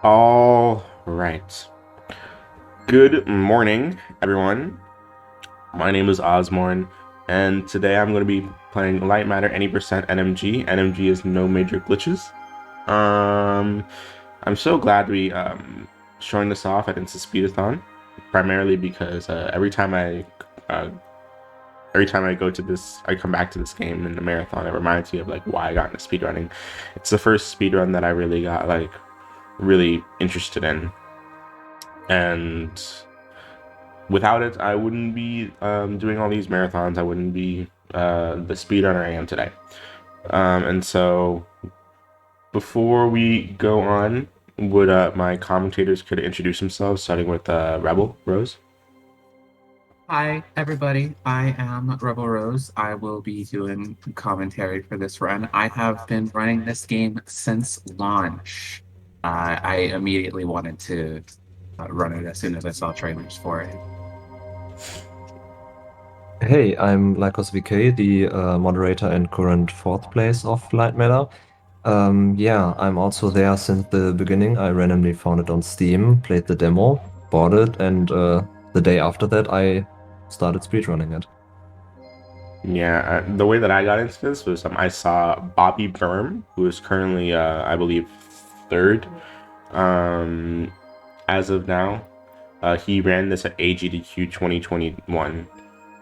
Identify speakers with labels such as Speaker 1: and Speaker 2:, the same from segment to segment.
Speaker 1: All right. Good morning, everyone. My name is Ozmourn, and today I'm going to be playing Lightmatter any percent NMG. NMG is no major glitches. I'm so glad we showing this off at InstaSpeedathon, primarily because uh, every time I go to this, I come back to this game in the marathon. It reminds me of like why I got into speedrunning. It's the first speedrun that I really got like really interested in. And without it, I wouldn't be doing all these marathons. I wouldn't be the speedrunner I am today. And so, before we go on, would my commentators could introduce themselves, starting with Rebel Rose?
Speaker 2: Hi, everybody. I am Rebel Rose. I will be doing commentary for this run. I have been running this game since launch. I immediately wanted to run it as soon as I saw trailers for it.
Speaker 3: Hey, I'm Lycos VK, the moderator and current fourth place of Lightmatter. Yeah, I'm also there since the beginning. I randomly found it on Steam, played the demo, bought it, and the day after that, I started speedrunning it.
Speaker 1: Yeah, the way that I got into this was I saw Bobby Berm, who is currently, I believe, third as of now. He ran this at AGDQ 2021.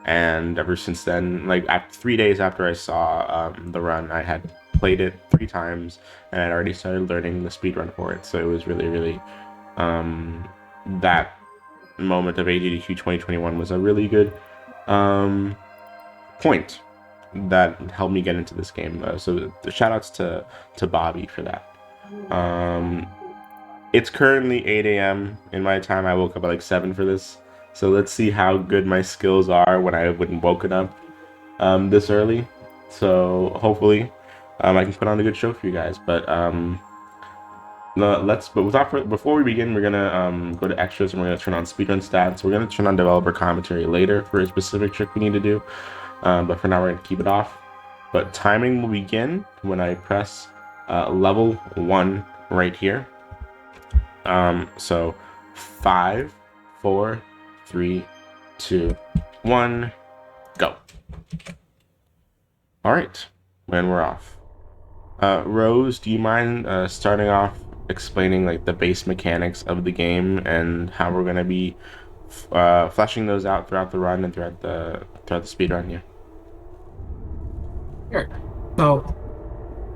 Speaker 1: And ever since then, like 3 days after I saw the run, I had played it 3 times and I'd already started learning the speed run for it. So it was really that moment of AGDQ 2021 was a really good point that helped me get into this game. So the shout outs to Bobby for that. It's currently 8 a.m. in my time. I woke up at like 7 for this. So let's see how good my skills are when I wouldn't woken up this early. So hopefully I can put on a good show for you guys. But before we begin, we're gonna go to extras and we're gonna turn on speedrun stats. We're gonna turn on developer commentary later for a specific trick we need to do. But for now, we're gonna keep it off. But timing will begin when I press level 1 right here. So 5, 4, 3, 2, 1, go. All right, when we're off. Rose, do you mind starting off explaining like the base mechanics of the game and how we're gonna be fleshing those out throughout the run and throughout the speed run? Yeah.
Speaker 2: Sure. So,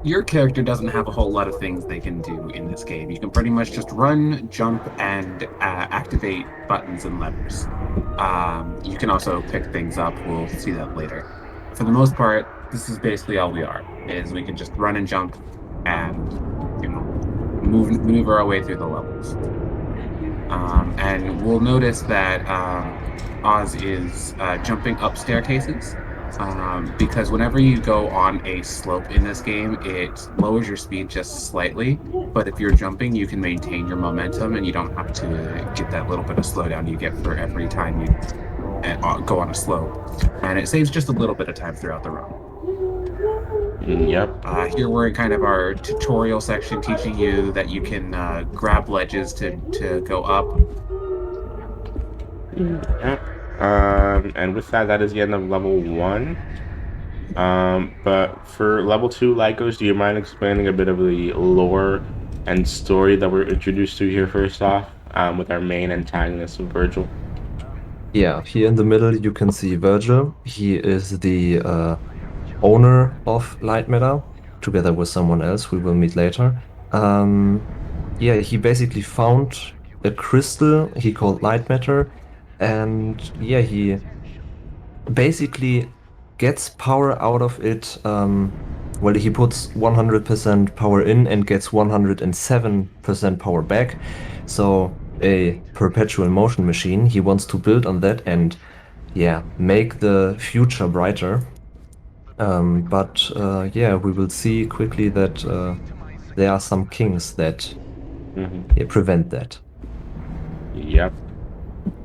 Speaker 2: your character doesn't have a whole lot of things they can do in this game. You can pretty much just run, jump, and activate buttons and levers. You can also pick things up. We'll see that later. For the most part, this is basically all we are. Is we can just run and jump, and maneuver our way through the levels. And we'll notice that Oz is jumping up staircases. Because whenever you go on a slope in this game, it lowers your speed just slightly. But if you're jumping, you can maintain your momentum and you don't have to get that little bit of slowdown you get for every time you go on a slope. And it saves just a little bit of time throughout the run.
Speaker 1: Yep.
Speaker 2: Here we're in kind of our tutorial section teaching you that you can grab ledges to go up.
Speaker 1: Yep. And with that, that is the end of level 1. But for level 2, Lycos, do you mind explaining a bit of the lore and story that we're introduced to here first off, with our main antagonist, Virgil?
Speaker 3: Yeah, here in the middle, you can see Virgil. He is the owner of Lightmatter, together with someone else we will meet later. Yeah, he basically found a crystal he called Lightmatter, and yeah, he basically gets power out of it. Well, he puts 100% power in and gets 107% power back. So a perpetual motion machine. He wants to build on that and yeah, make the future brighter. But yeah, we will see quickly that there are some kinks that prevent that.
Speaker 1: Yep.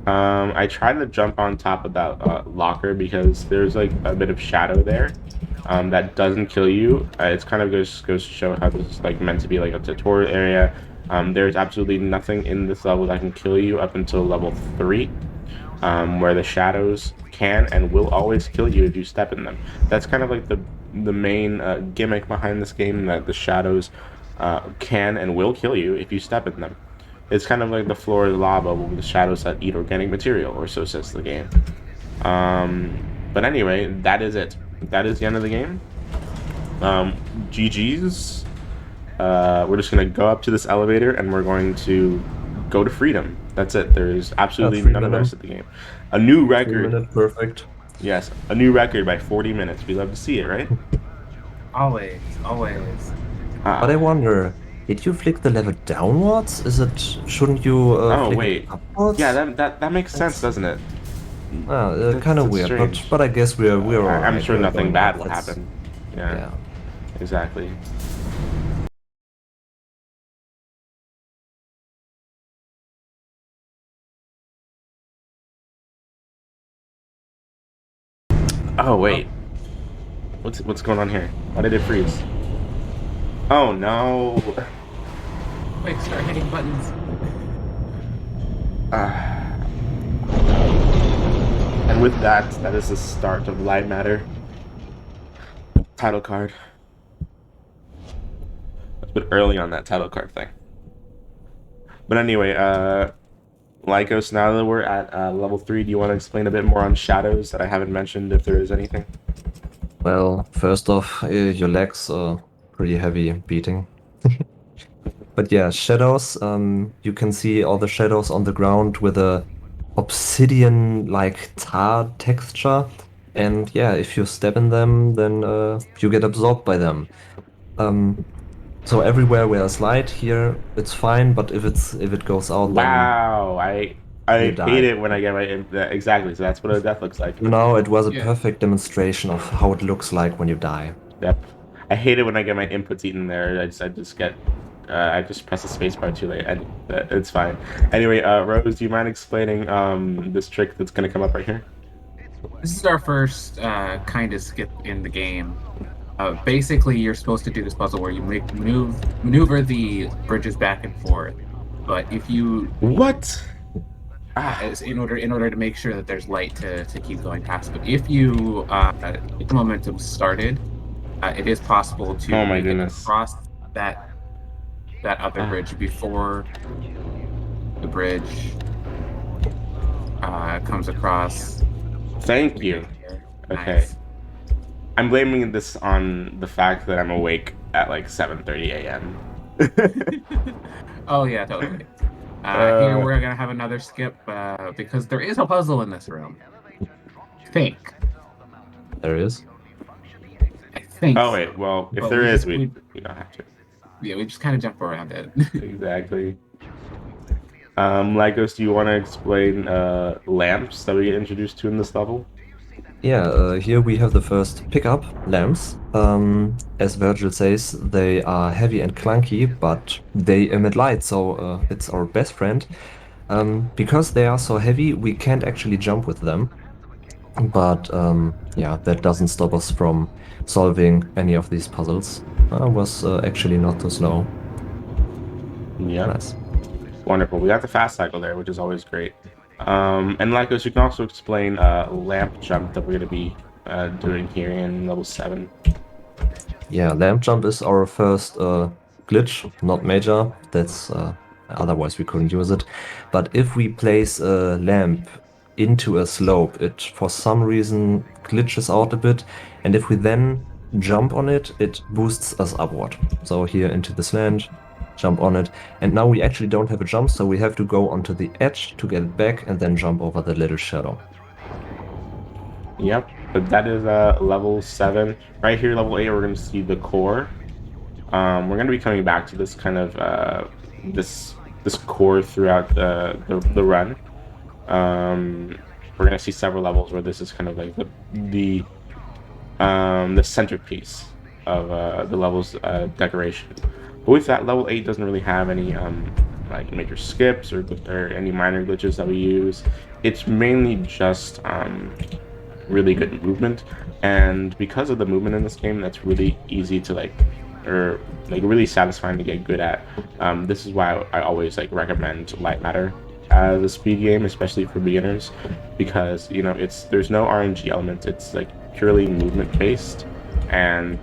Speaker 1: I tried to jump on top of that locker because there's like a bit of shadow there that doesn't kill you. It's kind of goes to show how this is like meant to be like a tutorial area There's absolutely nothing in this level that can kill you up until level 3, where the shadows can and will always kill you if you step in them. That's kind of like the main gimmick behind this game, that the shadows can and will kill you if you step in them. It's kind of like the floor is lava with the shadows that eat organic material, or so says the game. But anyway, that is it. That is the end of the game. GG's. We're just gonna go up to this elevator and we're going to go to freedom. That's it. There's absolutely none of the rest of the game. A new record.
Speaker 3: 3 minute perfect.
Speaker 1: Yes, a new record by 40 minutes. We love to see it, right?
Speaker 2: Always, always.
Speaker 3: But I wonder, did you flick the lever downwards? Shouldn't you
Speaker 1: Oh
Speaker 3: flick
Speaker 1: wait.
Speaker 3: it upwards?
Speaker 1: Yeah, that makes sense, doesn't it?
Speaker 3: Kind of weird,
Speaker 1: strange.
Speaker 3: but I guess we're all right.
Speaker 1: I'm sure
Speaker 3: We're
Speaker 1: nothing
Speaker 3: going
Speaker 1: bad will
Speaker 3: upwards.
Speaker 1: happen. Yeah, exactly. Oh wait, what's going on here? Why did it freeze? Oh no.
Speaker 2: Quick, start hitting buttons.
Speaker 1: And with that, that is the start of Lightmatter. Title card. A bit early on that title card thing. But anyway, Lycos, now that we're at level 3, do you want to explain a bit more on shadows that I haven't mentioned, if there is anything?
Speaker 3: Well, first off, your legs are pretty heavy beating. But yeah, shadows, you can see all the shadows on the ground with a obsidian-like tar texture. And yeah, if you step in them, then you get absorbed by them. So everywhere where there's light here, it's fine, but if it goes out,
Speaker 1: Wow, I
Speaker 3: you
Speaker 1: hate
Speaker 3: die.
Speaker 1: it when I get my exactly. So that's what a death looks like.
Speaker 3: No, it was a
Speaker 2: Yeah.
Speaker 3: perfect demonstration of how it looks like when you die.
Speaker 1: Yep. I hate it when I get my inputs eaten there. I just press the spacebar too late. And it's fine. Anyway, Rose, do you mind explaining this trick that's gonna come up right here?
Speaker 2: This is our first kind of skip in the game. Basically, you're supposed to do this puzzle where you maneuver the bridges back and forth. But if you
Speaker 1: What?
Speaker 2: in order to make sure that there's light to keep going past. But if you get the momentum started, it is possible to
Speaker 1: Oh my
Speaker 2: make it
Speaker 1: goodness.
Speaker 2: across that other bridge before the bridge comes across.
Speaker 1: Thank you. Okay.
Speaker 2: Nice.
Speaker 1: I'm blaming this on the fact that I'm awake at like 7:30 a.m.
Speaker 2: Oh yeah, totally. Here we're gonna have another skip because there is a puzzle in this room. I think.
Speaker 3: There is.
Speaker 2: I think.
Speaker 1: Oh wait, well, if
Speaker 2: But
Speaker 1: there
Speaker 2: we
Speaker 1: is,
Speaker 2: just-
Speaker 1: we don't have to.
Speaker 2: Yeah, we just kind of jump around it.
Speaker 1: Exactly. Lycos, do you want to explain lamps that we get introduced to in this level?
Speaker 3: Yeah, here we have the first pickup lamps. As Virgil says, they are heavy and clunky, but they emit light, so it's our best friend. Because they are so heavy, we can't actually jump with them. But yeah, that doesn't stop us from solving any of these puzzles. I was actually not too slow.
Speaker 1: Yeah.
Speaker 3: Nice.
Speaker 1: Wonderful. We got the fast cycle there, which is always great. And Lycos, you can also explain lamp jump that we're going to be doing here in level 7.
Speaker 3: Yeah, lamp jump is our first glitch, not major. That's otherwise we couldn't use it. But if we place a lamp into a slope, it for some reason glitches out a bit, and if we then jump on it, it boosts us upward. So here into the slant, jump on it, and now we actually don't have a jump, so we have to go onto the edge to get it back and then jump over the little shadow.
Speaker 1: Yep, but that is level 7. Right here, level 8, we're going to see the core. We're going to be coming back to this kind of this core throughout the run. We're going to see several levels where this is kind of like the centerpiece of the level's decoration. But with that, level 8 doesn't really have any like major skips or any minor glitches that we use. It's mainly just really good movement, and because of the movement in this game, that's really easy to like or like really satisfying to get good at. This is why I always like recommend Lightmatter as a speed game, especially for beginners, because there's no RNG element. It's like purely movement based, and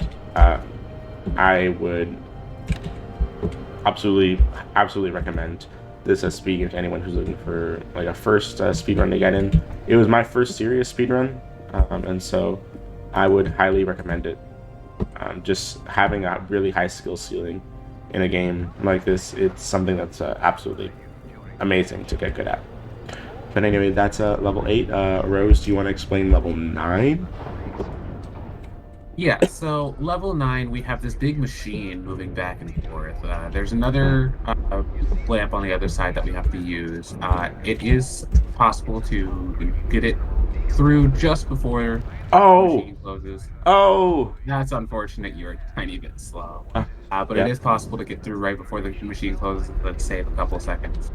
Speaker 1: I would absolutely recommend this as speed game to anyone who's looking for like a first speed run to get in. It was my first serious speed run, and so I would highly recommend it. Just having a really high skill ceiling in a game like this, it's something that's absolutely amazing to get good at. But anyway, that's level 8. Rose, do you want to explain level 9?
Speaker 2: Yeah, so level 9, we have this big machine moving back and forth. There's another lamp on the other side that we have to use. It is possible to get it through just before the machine closes.
Speaker 1: Oh!
Speaker 2: That's unfortunate, you're a tiny bit slow. But
Speaker 1: Yeah.
Speaker 2: it is possible to get through right before the machine closes. Let's save a couple seconds.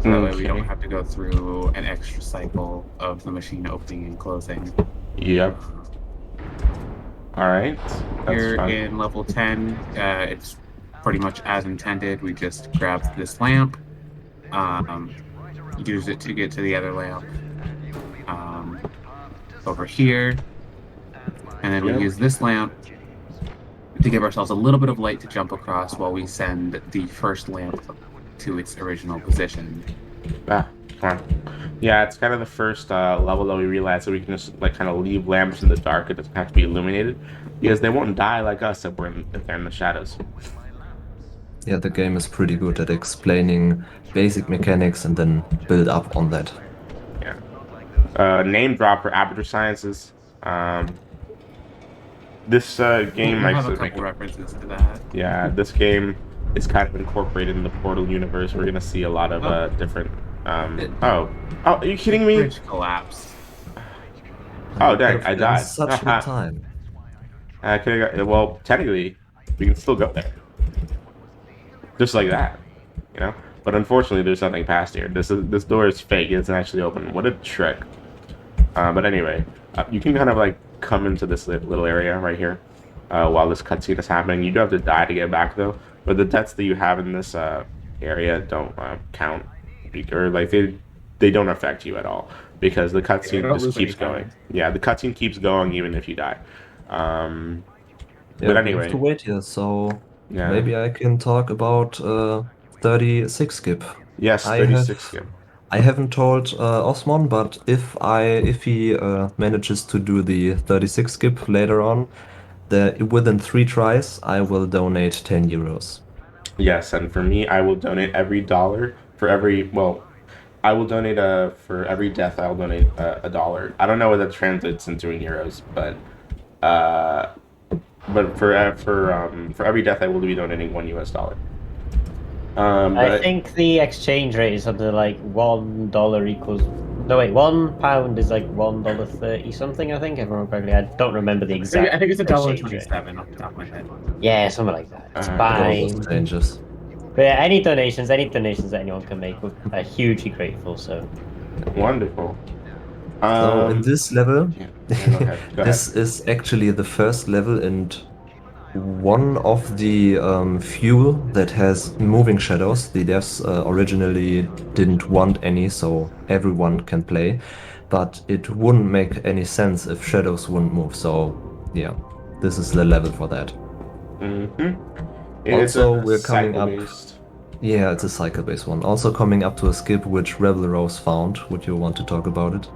Speaker 2: So that way we don't have to go through an extra cycle of the machine opening and closing.
Speaker 1: Yep. Alright.
Speaker 2: Here in level 10, it's pretty much as intended. We just grab this lamp, use it to get to the other lamp over here, and then we use this lamp to give ourselves a little bit of light to jump across while we send the first lamp to its original position.
Speaker 1: Come on. Yeah, it's kind of the first level that we realize that we can just like kind of leave lamps in the dark. It doesn't have to be illuminated because they won't die like us if they're in the shadows.
Speaker 3: Yeah, the game is pretty good at explaining basic mechanics and then build up on that.
Speaker 1: Yeah. Name drop for Aperture Sciences. This game
Speaker 2: I have a couple references to that.
Speaker 1: Yeah, this game is kind of incorporated in the Portal universe. We're gonna see a lot of different. Oh, are you kidding me?
Speaker 2: Bridge collapsed.
Speaker 1: Oh, dang! I died.
Speaker 3: Such a time.
Speaker 1: Well, technically, we can still go there, just like that, But unfortunately, there's nothing past here. This door is fake. It doesn't actually open. What a trick! But anyway, you can kind of like come into this little area right here while this cutscene is happening. You do have to die to get back though, but the deaths that you have in this area don't count, or like they don't affect you at all because the cutscene just keeps going. Yeah, the cutscene keeps going even if you die. But anyway,
Speaker 3: we have to wait here, so maybe I can talk about 36 skip.
Speaker 1: Yes, 36 skip.
Speaker 3: I haven't told Ozmourn, but if he manages to do the 36 skip later on, within 3 tries, I will donate 10 euros.
Speaker 1: Yes, and for me, I will donate every dollar for every. Well, I will donate for every death. I'll donate a dollar. I don't know what that translates into in euros, but for every death, I will be donating $1.
Speaker 4: I think the exchange rate is something like $1 equals. No wait, £1 is like $1.30 something. I think, if I remember correctly. I don't remember the exact.
Speaker 2: I think it's $1.27 off the top of my head.
Speaker 4: Yeah, something like that. It's fine.
Speaker 3: Changes.
Speaker 4: But yeah, any donations that anyone can make, we're hugely grateful. So
Speaker 1: wonderful.
Speaker 3: So in this level,
Speaker 1: go ahead.
Speaker 3: This is actually the first level and one of the few that has moving shadows. The devs originally didn't want any, so everyone can play, but it wouldn't make any sense if shadows wouldn't move. So yeah, this is the level for that. Also, we're coming up. Yeah, it's a cycle-based one. Also coming up to a skip which Rebel Rose found. Would you want to talk about it?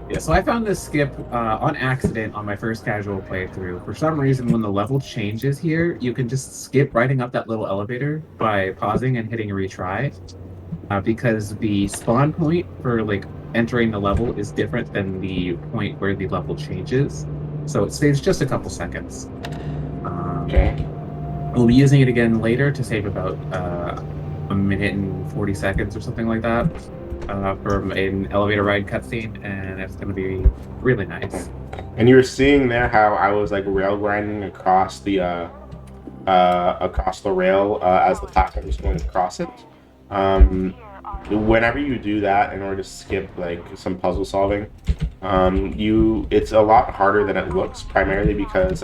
Speaker 2: Yeah, so I found this skip on accident on my first casual playthrough. For some reason, when the level changes here, you can just skip riding up that little elevator by pausing and hitting retry. Because the spawn point for like entering the level is different than the point where the level changes. So it saves just a couple seconds.
Speaker 1: Okay.
Speaker 2: We'll be using it again later to save about a minute and 40 seconds or something like that. From an elevator ride cutscene, and it's going to be really nice.
Speaker 1: And you were seeing there how I was like rail grinding across the rail as the platform was going across it. Whenever you do that in order to skip like some puzzle solving, It's a lot harder than it looks, primarily because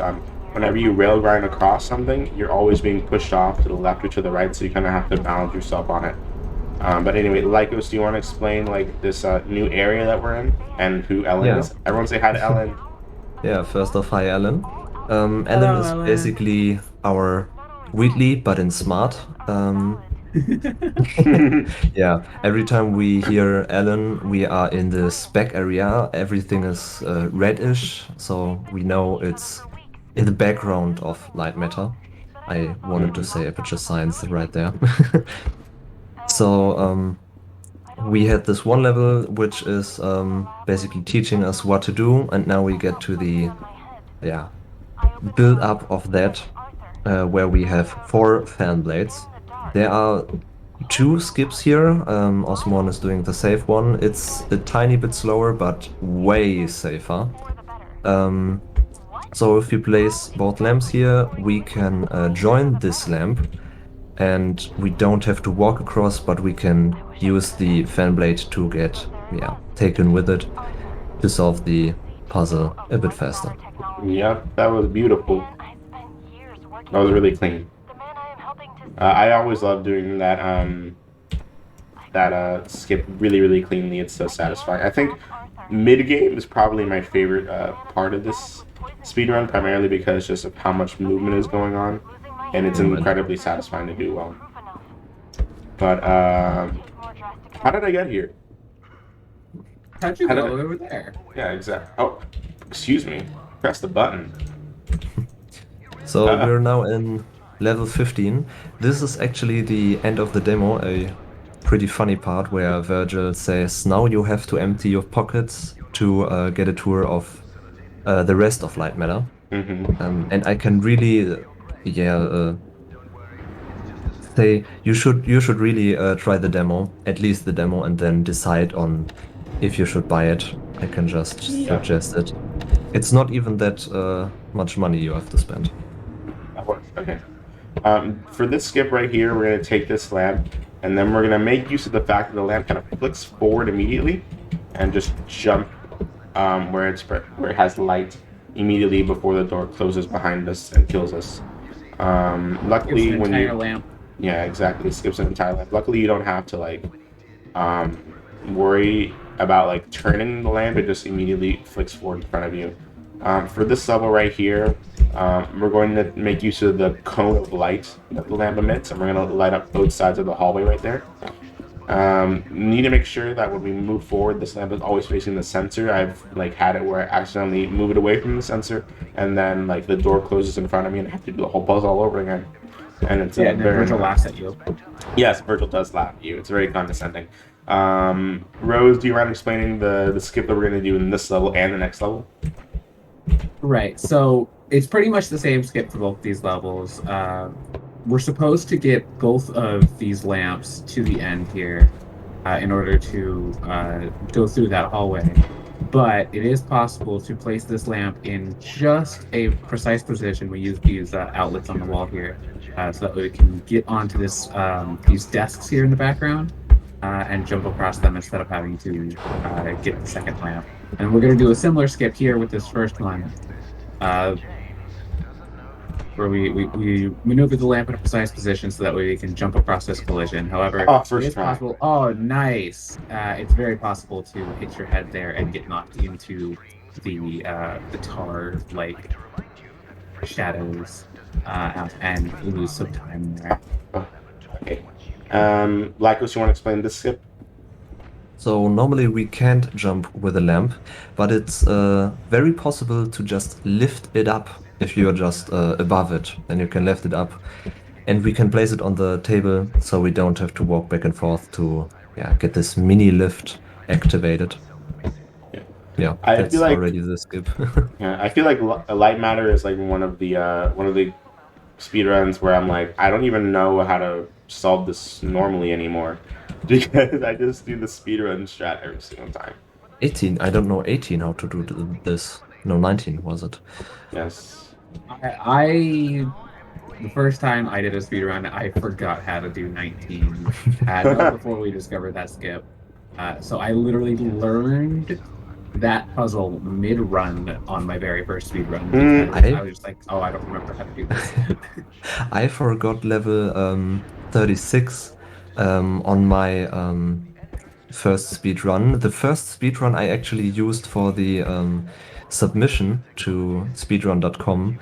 Speaker 1: whenever you rail grind across something, you're always being pushed off to the left or to the right, so you kind of have to balance yourself on it. But anyway, Lycos, do you want to explain like this new area that we're in and who Ellen is? Everyone say hi to Ellen.
Speaker 3: Yeah, first off, hi Ellen. Ellen
Speaker 2: Hello,
Speaker 3: is
Speaker 2: Ellen.
Speaker 3: basically our Wheatley, but in smart. Yeah, every time we hear Ellen, we are in the spec area. Everything is reddish, so we know it's in the background of Lightmatter. I wanted to say aperture science right there. So we had this one level which is basically teaching us what to do, and now we get to the build up of that, where we have 4 fan blades. There are 2 skips here. Ozmourn is doing the safe one. It's a tiny bit slower, but way safer. So if we place both lamps here, we can join this lamp, and we don't have to walk across, but we can use the fan blade to get taken with it to solve the puzzle a bit faster.
Speaker 1: Yep, that was beautiful. That was really clean. I always love doing that skip really cleanly. It's so satisfying. I think mid game is probably my favorite part of this speedrun, primarily because just of how much movement is going on, and it's incredibly satisfying to do well. But how did I get here?
Speaker 2: How'd you go over there?
Speaker 1: Yeah, exactly. Oh, excuse me. Press the button.
Speaker 3: So we're now in level 15. This is actually the end of the demo, a pretty funny part where Virgil says, now you have to empty your pockets to get a tour of the rest of Lightmatter. And I can really, say you should really try the demo, at least the demo, and then decide on if you should buy it. I can just suggest it. It's not even that much money you have to spend.
Speaker 1: Okay. For this skip right here, we're going to take this lamp, and then we're going to make use of the fact that the lamp kind of flicks forward immediately, and just jump where it has light immediately before the door closes behind us and kills us. Luckily, when you
Speaker 2: lamp.
Speaker 1: Yeah, exactly, it skips an entire lamp. Luckily, you don't have to like worry about like turning the lamp. It just immediately flicks forward in front of you. For this level right here, we're going to make use of the cone of light that the lamp emits, and we're going to light up both sides of the hallway right there. Need to make sure that when we move forward, this lamp is always facing the sensor. I've like had it where I accidentally move it away from the sensor, and then like the door closes in front of me, and I have to do the whole puzzle all over again. And it's
Speaker 2: and Virgil laughs at you.
Speaker 1: Yes, Virgil does laugh at you. It's very condescending. Rose, do you mind explaining the skip that we're going to do in this level and the next level?
Speaker 2: Right, so it's pretty much the same skip for both these levels. We're supposed to get both of these lamps to the end here in order to go through that hallway. But it is possible to place this lamp in just a precise position. We use these outlets on the wall here, so that we can get onto this these desks here in the background and jump across them instead of having to get the second lamp. And we're going to do a similar skip here with this first one, where we maneuver the lamp in a precise position so that way we can jump across this collision. However, it's possible. Oh, nice! It's very possible to hit your head there and get knocked into the tar-like shadows and lose some time there.
Speaker 1: Okay. Lycos, you want to explain this skip?
Speaker 3: So normally we can't jump with a lamp, but it's very possible to just lift it up if you're just above it. Then you can lift it up, and we can place it on the table so we don't have to walk back and forth to get this mini lift activated. Yeah, that's like, already the skip.
Speaker 1: Yeah, I feel like Lightmatter is like one of the speedruns where I'm like, I don't even know how to solve this normally anymore, because I just do the speedrun strat every single time.
Speaker 3: 18, I don't know 18 how to do this. No, 19 was it?
Speaker 1: Yes.
Speaker 2: The first time I did a speedrun, I forgot how to do 19 before we discovered that skip. So I literally learned that puzzle mid-run on my very first speed run
Speaker 1: Mm.
Speaker 2: because I was just like, oh, I don't remember how to do this.
Speaker 3: I forgot level 36 on my first speed run. The first speed run I actually used for the submission to speedrun.com,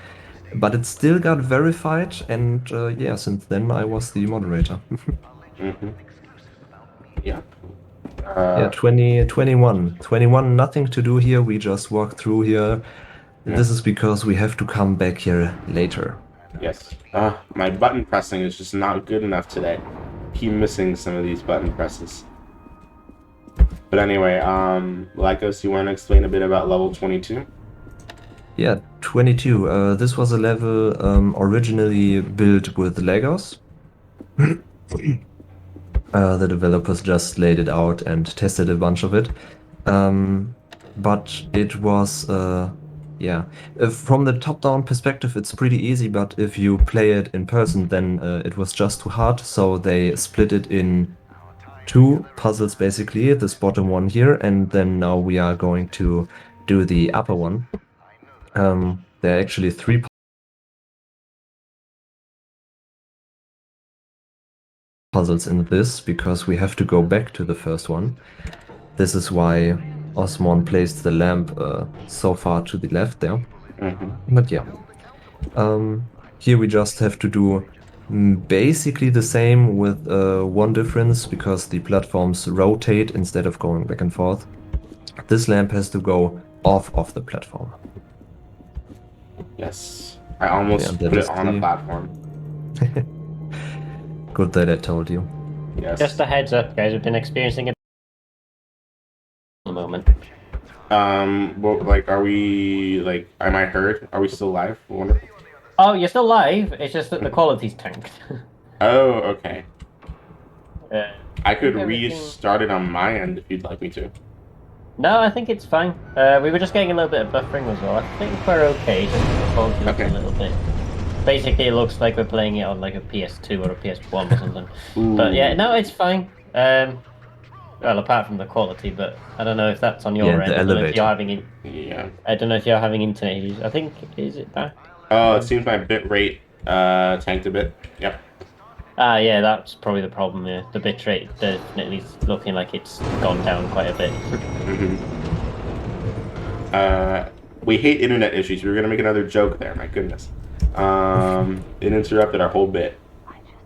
Speaker 3: but it still got verified, and yeah, since then I was the moderator.
Speaker 1: Mm-hmm. Yeah.
Speaker 3: Yeah, 21, nothing to do here. We just walk through here.
Speaker 1: Yeah.
Speaker 3: This is because we have to come back here later.
Speaker 1: Yes. My button pressing is just not good enough today. Keep missing some of these button presses. But anyway, Lycos, you want to explain a bit about level 22?
Speaker 3: Yeah, 22. This was a level originally built with Legos. The developers just laid it out and tested a bunch of it. But it was, yeah, from the top-down perspective, it's pretty easy, but if you play it in person, then it was just too hard. So they split it in two puzzles, basically, this bottom one here, and then now we are going to do the upper one. There are actually three puzzles in this because we have to go back to the first one. This is why Ozmourn placed the lamp so far to the left there.
Speaker 1: Mm-hmm.
Speaker 3: But yeah, here we just have to do basically the same with one difference because the platforms rotate instead of going back and forth. This lamp has to go off of the platform.
Speaker 1: Yes. I almost
Speaker 3: Yeah,
Speaker 1: put it on a platform.
Speaker 3: Good that I told you.
Speaker 1: Yes.
Speaker 4: Just a heads up, guys. We've been experiencing it at the moment.
Speaker 1: Well, like, are we, like, am I heard? Are we still live? Wonderful.
Speaker 4: Oh, you're still live. It's just that the quality's tanked.
Speaker 1: Oh, okay. I could
Speaker 4: everything-
Speaker 1: restart it on my end if you'd like me to.
Speaker 4: No, I think it's fine. We were just getting a little bit of buffering was all. I think we're okay. Just the quality looks
Speaker 1: Okay.
Speaker 4: a little bit. Basically, it looks like we're playing it on like a PS2 or a PS1 or something. But yeah, no, it's fine. Well, apart from the quality, but I don't know if that's on your
Speaker 3: Yeah,
Speaker 4: end.
Speaker 3: the
Speaker 4: I don't know if you're
Speaker 3: elevator.
Speaker 4: having
Speaker 1: Yeah.
Speaker 4: I don't know if you're having internet issues. I think is it back?
Speaker 1: Oh, it seems my bit rate tanked a bit. Yep.
Speaker 4: Ah, yeah, that's probably the problem. Yeah, the bitrate definitely is looking like it's gone down quite a bit.
Speaker 1: We hate internet issues. We were gonna make another joke there. My goodness. It interrupted our whole bit,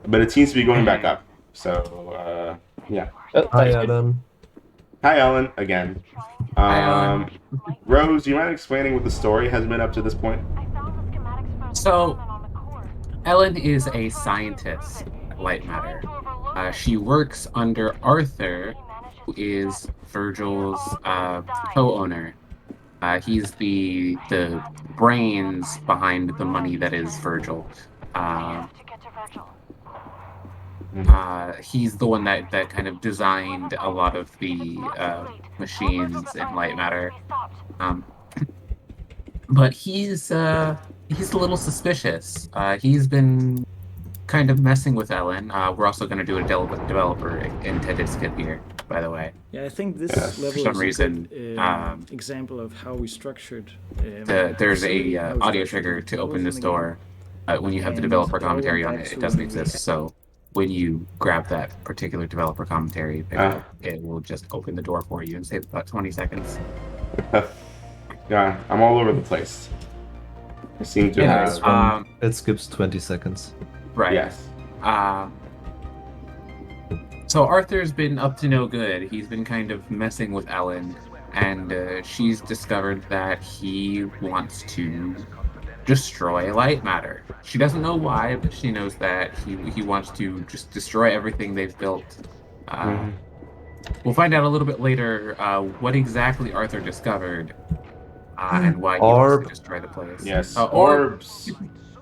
Speaker 1: but it seems to be going back up. So yeah.
Speaker 4: Oh,
Speaker 3: Hi,
Speaker 4: that's good.
Speaker 3: Alan.
Speaker 1: Hi, Ellen. Again.
Speaker 2: Hi, Ellen.
Speaker 1: Rose, do you mind explaining what the story has been up to this point?
Speaker 2: So, Ellen is a scientist at Lightmatter. She works under Arthur, who is Virgil's co-owner. He's the brains behind the money that is Virgil. He's the one that kind of designed a lot of the machines in Lightmatter. But he's a little suspicious. He's been kind of messing with Ellen. We're also going to do a developer intended skip here, by the way.
Speaker 5: Yeah, I think this
Speaker 1: Yes.
Speaker 5: level
Speaker 2: For some
Speaker 5: is
Speaker 2: reason,
Speaker 5: a good example of how we structured.
Speaker 2: There's a
Speaker 5: how we
Speaker 2: audio
Speaker 5: structured
Speaker 2: trigger to
Speaker 5: levels
Speaker 2: open
Speaker 5: in
Speaker 2: this
Speaker 5: the
Speaker 2: door. When you have the
Speaker 5: And
Speaker 2: developer
Speaker 5: all
Speaker 2: commentary on
Speaker 5: back
Speaker 2: it, it
Speaker 5: to
Speaker 2: doesn't
Speaker 5: when we-
Speaker 2: exist. So when you grab that particular developer commentary, it will just open the door for you and save about 20 seconds.
Speaker 1: Yeah, I'm all over the place. I seem to
Speaker 2: Anyways,
Speaker 1: have.
Speaker 3: It skips 20 seconds.
Speaker 2: Right.
Speaker 1: Yes.
Speaker 2: So Arthur's been up to no good. He's been kind of messing with Ellen, and she's discovered that he wants to destroy Lightmatter. She doesn't know why, but she knows that he wants to just destroy everything they've built. We'll find out a little bit later what exactly Arthur discovered and why he wants to destroy the place.
Speaker 1: Yes.
Speaker 2: Orb.
Speaker 1: Orbs.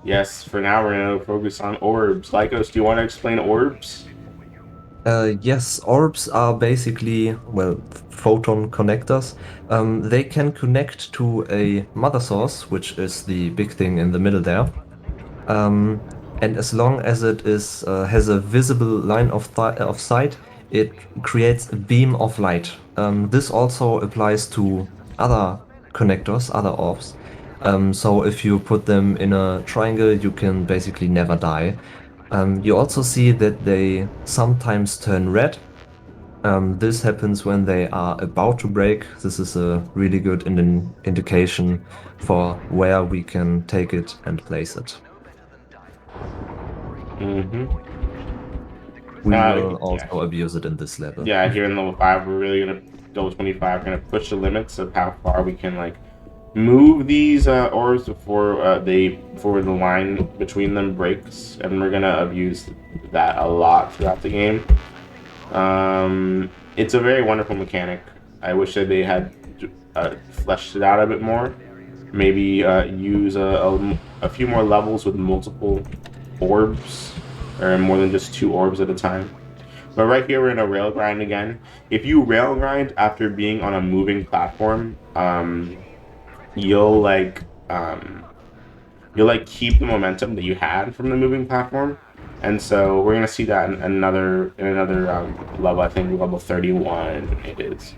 Speaker 1: Yes. For now, we're gonna focus on orbs. Lycos, do you want to explain orbs?
Speaker 3: Yes, orbs are basically, well, photon connectors. They can connect to a mother source, which is the big thing in the middle there. And as long as it is has a visible line of sight, it creates a beam of light. This also applies to other connectors, other orbs. So if you put them in a triangle, you can basically never die. You also see that they sometimes turn red. This happens when they are about to break. This is a really good indication for where we can take it and place it.
Speaker 1: Mm-hmm.
Speaker 3: We will also abuse it in this level.
Speaker 1: Yeah, here in level 5, we're really gonna level 25. We're gonna push the limits of how far we can like move these orbs before the line between them breaks, and we're gonna abuse that a lot throughout the game. It's a very wonderful mechanic. I wish that they had fleshed it out a bit more. Maybe use a few more levels with multiple orbs, or more than just 2 orbs at a time. But right here, we're in a rail grind again. If you rail grind after being on a moving platform, you'll keep the momentum that you had from the moving platform. And so we're gonna see that in another level. I think level 31 it is.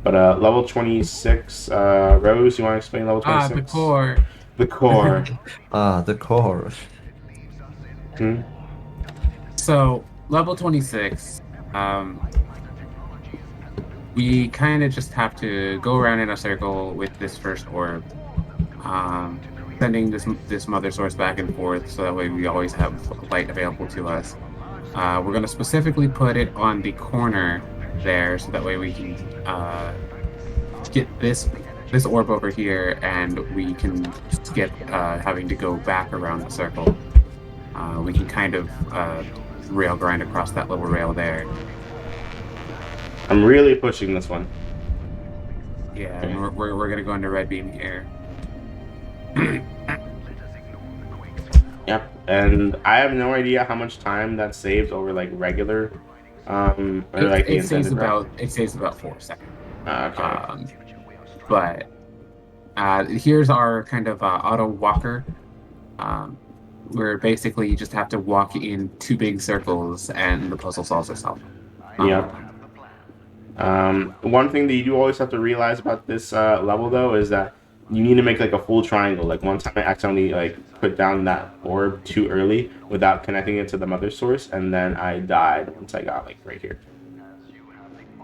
Speaker 1: But level 26, Rose, you want to explain level 26?
Speaker 2: The core.
Speaker 1: The core.
Speaker 3: The core.
Speaker 2: So level 26, we kind of just have to go around in a circle with this first orb, sending this mother source back and forth, so that way we always have light available to us. We're going to specifically put it on the corner there, so that way we can get this orb over here, and we can skip having to go back around the circle. We can kind of rail grind across that little rail there.
Speaker 1: I'm really pushing this one.
Speaker 2: Yeah, and we're gonna go into red beam here.
Speaker 1: Yep, and I have no idea how much time that saves over like regular, or like
Speaker 2: it saves about 4 seconds.
Speaker 1: Okay.
Speaker 2: But here's our kind of auto walker, where basically you just have to walk in 2 big circles and the puzzle solves itself.
Speaker 1: Yeah. One thing that you do always have to realize about this level though is that you need to make like a full triangle. Like one time I accidentally like put down that orb too early without connecting it to the mother source, and then I died once I got like right here.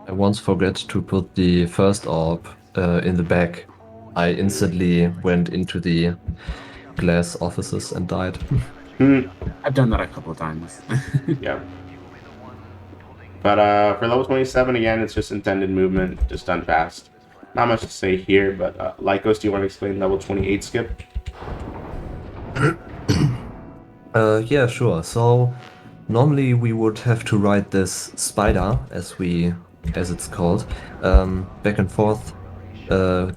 Speaker 3: I once forgot to put the first orb in the back. I instantly went into the glass offices and died.
Speaker 2: I've done that a couple of times.
Speaker 1: Yeah. But for level 27, again, it's just intended movement, just done fast. Not much to say here, but Lycos, do you want to explain level 28 skip?
Speaker 3: Yeah, sure. So normally we would have to ride this spider, as it's called, back and forth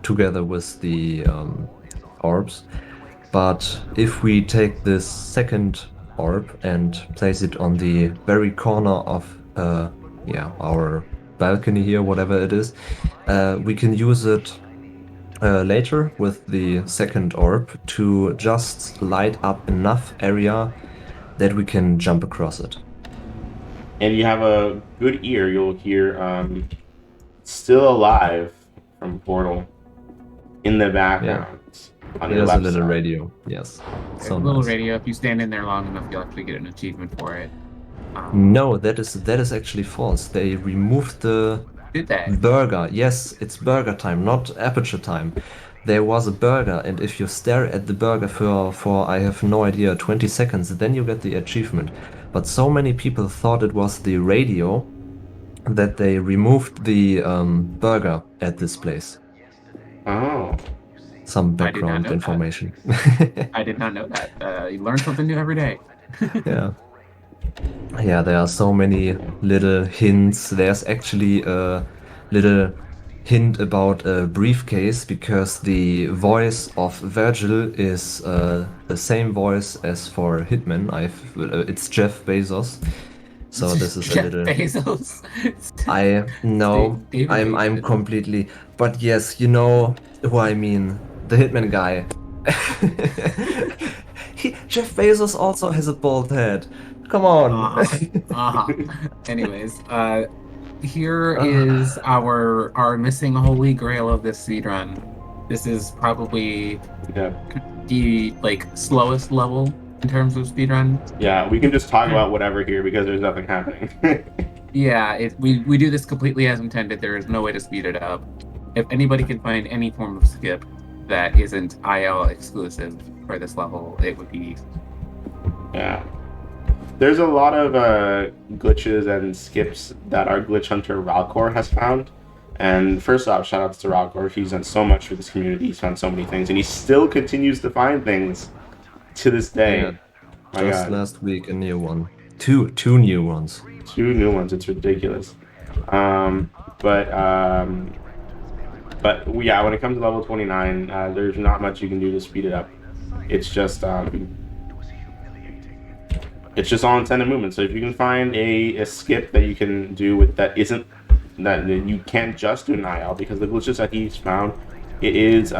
Speaker 3: together with the orbs. But if we take this second orb and place it on the very corner of our balcony here, whatever it is, we can use it later with the second orb to just light up enough area that we can jump across it.
Speaker 1: And you have a good ear, you'll hear Still Alive from Portal in the background. On
Speaker 3: There's
Speaker 1: left
Speaker 3: a little
Speaker 1: side.
Speaker 3: Radio, yes.
Speaker 2: So a little radio. If you stand in there long enough, you'll actually get an achievement for it.
Speaker 3: No, that is actually false. They removed the
Speaker 2: Did they?
Speaker 3: burger. Yes, it's burger time, not aperture time. There was a burger, and if you stare at the burger for I have no idea, 20 seconds, then you get the achievement. But so many people thought it was the radio that they removed the burger at this place.
Speaker 1: Oh.
Speaker 3: Some background information.
Speaker 2: I did not know that. You learn something new every day.
Speaker 3: Yeah, there are so many little hints. There's actually a little hint about a briefcase, because the voice of Virgil is the same voice as for Hitman. It's Jeff Bezos. So this is
Speaker 2: Jeff
Speaker 3: a little.
Speaker 2: Bezos.
Speaker 3: I know.
Speaker 2: David
Speaker 3: I'm completely. But yes, you know who I mean. The Hitman guy. Jeff Bezos also has a bald head. Come on.
Speaker 2: Anyways, here is our missing holy grail of this speedrun. This is probably the slowest level in terms of speedrun.
Speaker 1: Yeah, we can just talk about whatever here because there's nothing happening.
Speaker 2: Yeah, we do this completely as intended. There is no way to speed it up. If anybody can find any form of skip that isn't IL exclusive for this level, it would be.
Speaker 1: Yeah. There's a lot of glitches and skips that our glitch hunter Ralcor has found. And first off, shout outs to Ralcor. He's done so much for this community. He's found so many things, and he still continues to find things to this day.
Speaker 3: Yeah. Just last week, a new one. Two new ones.
Speaker 1: 2 new ones. It's ridiculous. But yeah, when it comes to level 29, there's not much you can do to speed it up. It's just all intended movement. So if you can find a skip that you can do with that you can't just do an IL, because the glitches that he's found, it is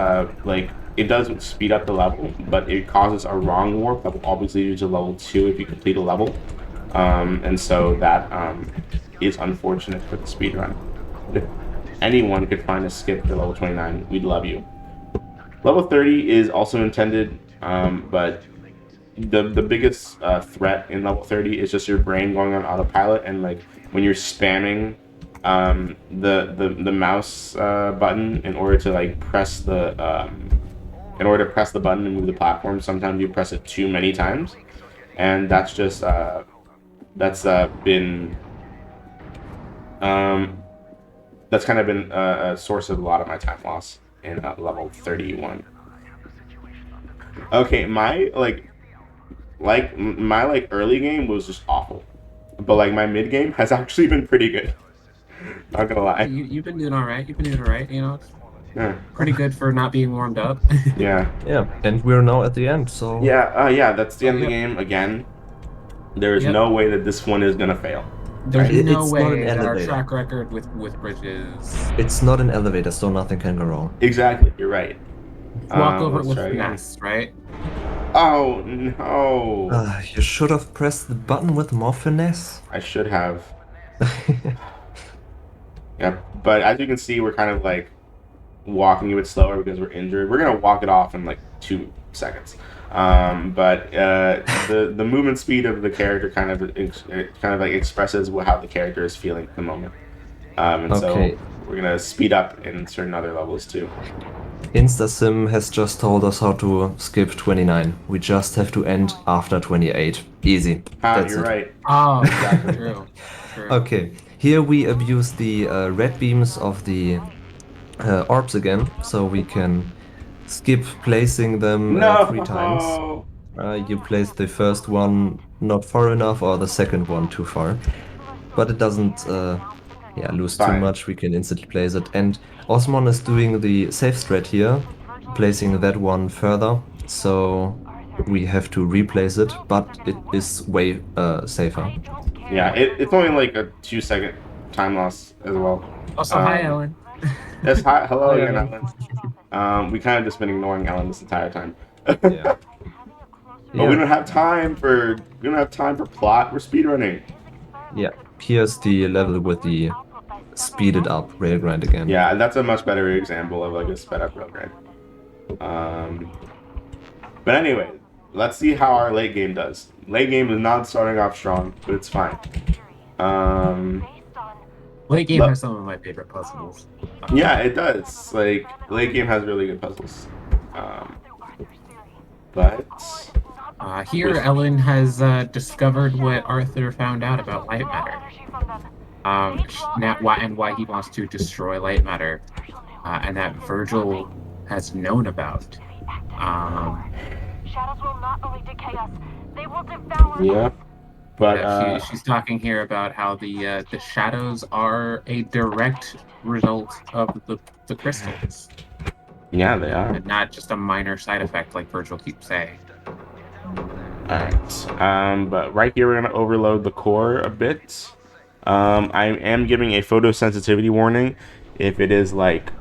Speaker 1: it doesn't speed up the level, but it causes a wrong warp that will always lead you to level 2 if you complete a level. And so that is unfortunate for the speedrun. If anyone could find a skip for level 29, we'd love you. Level 30 is also intended, but the biggest threat in level 30 is just your brain going on autopilot, and like when you're spamming the mouse button in order to like press the button and move the platform, sometimes you press it too many times, and that's just that's kind of been a source of a lot of my time loss in level 31. Okay, my early game was just awful, but like my mid game has actually been pretty good. Not gonna lie.
Speaker 2: You've been doing all right. You know,
Speaker 1: Yeah.
Speaker 2: pretty good for not being warmed up.
Speaker 1: Yeah.
Speaker 3: Yeah, and we're now at the end. So
Speaker 1: Yeah. That's the end of the game again. There is no way that this one is gonna fail.
Speaker 2: There's
Speaker 3: Right.
Speaker 2: no
Speaker 3: It's not
Speaker 2: way
Speaker 3: an
Speaker 2: that our
Speaker 3: elevator.
Speaker 2: track record with bridges.
Speaker 3: it's not an elevator, so nothing can go wrong.
Speaker 1: Exactly. You're right.
Speaker 2: Walk over it
Speaker 1: let's
Speaker 2: with
Speaker 1: try again.
Speaker 2: finesse, right?
Speaker 1: Oh no!
Speaker 3: You should have pressed the button with more finesse.
Speaker 1: I should have. Yeah, but as you can see, we're kind of like walking a bit slower because we're injured. We're gonna walk it off in like 2 seconds. But the movement speed of the character kind of like expresses how the character is feeling at the moment. And
Speaker 3: Okay.
Speaker 1: so we're gonna speed up in certain other levels too.
Speaker 3: InstaSim has just told us how to skip 29. We just have to end after 28. Easy. That's
Speaker 1: You're
Speaker 3: it.
Speaker 1: right.
Speaker 2: Oh, exactly. True.
Speaker 3: Okay, here we abuse the red beams of the orbs again, so we can skip placing them
Speaker 1: No.
Speaker 3: 3 times. You place the first one not far enough, or the second one too far. But it doesn't lose too
Speaker 1: Fine.
Speaker 3: much, we can instantly place it. And Ozmourn is doing the safe strat here, placing that one further, so we have to replace it, but it is way safer.
Speaker 1: Yeah, it's only like a 2-second time loss as well.
Speaker 2: Also, hi, Ellen.
Speaker 1: Yes, hi, hello
Speaker 3: Hi,
Speaker 1: again,
Speaker 3: Ellen.
Speaker 1: Ellen. We kind of just been ignoring Ellen this entire time.
Speaker 3: Yeah.
Speaker 1: But we don't have time for plot. We're speedrunning.
Speaker 3: Yeah, here's the level with the speeded up rail grind again.
Speaker 1: Yeah, and that's a much better example of like a sped up railgun. But anyway, let's see how our late game does. Late game is not starting off strong, but it's fine.
Speaker 2: Late game has some of my favorite puzzles.
Speaker 1: Yeah, it does. Like late game has really good puzzles. But
Speaker 2: Here, Ellen has discovered what Arthur found out about Lightmatter. Why he wants to destroy Lightmatter, and that Virgil has known about.
Speaker 6: Shadows will not only decay us, they will devour
Speaker 1: yeah,
Speaker 6: us.
Speaker 1: but
Speaker 2: She's talking here about how the shadows are a direct result of the crystals,
Speaker 1: yeah, they are.
Speaker 2: and not just a minor side effect like Virgil keeps saying.
Speaker 1: Alright, but right here we're going to overload the core a bit. I am giving a photosensitivity warning. If it is like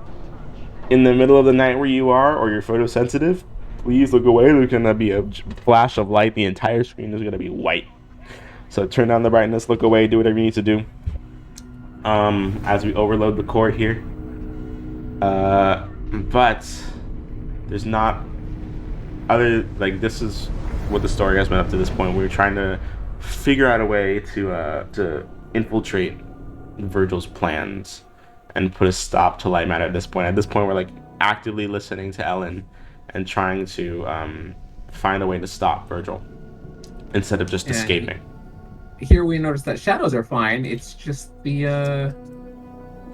Speaker 1: in the middle of the night where you are, or you're photosensitive, please look away. There's going to be a flash of light. The entire screen is going to be white. So turn down the brightness, look away, do whatever you need to do. as we overload the core here. But there's not this is what the story has been up to this point. We're trying to figure out a way to infiltrate Virgil's plans and put a stop to Lightmatter at this point. At this point, we're like actively listening to Ellen and trying to find a way to stop Virgil instead of just escaping.
Speaker 2: Here we notice that shadows are fine. It's just the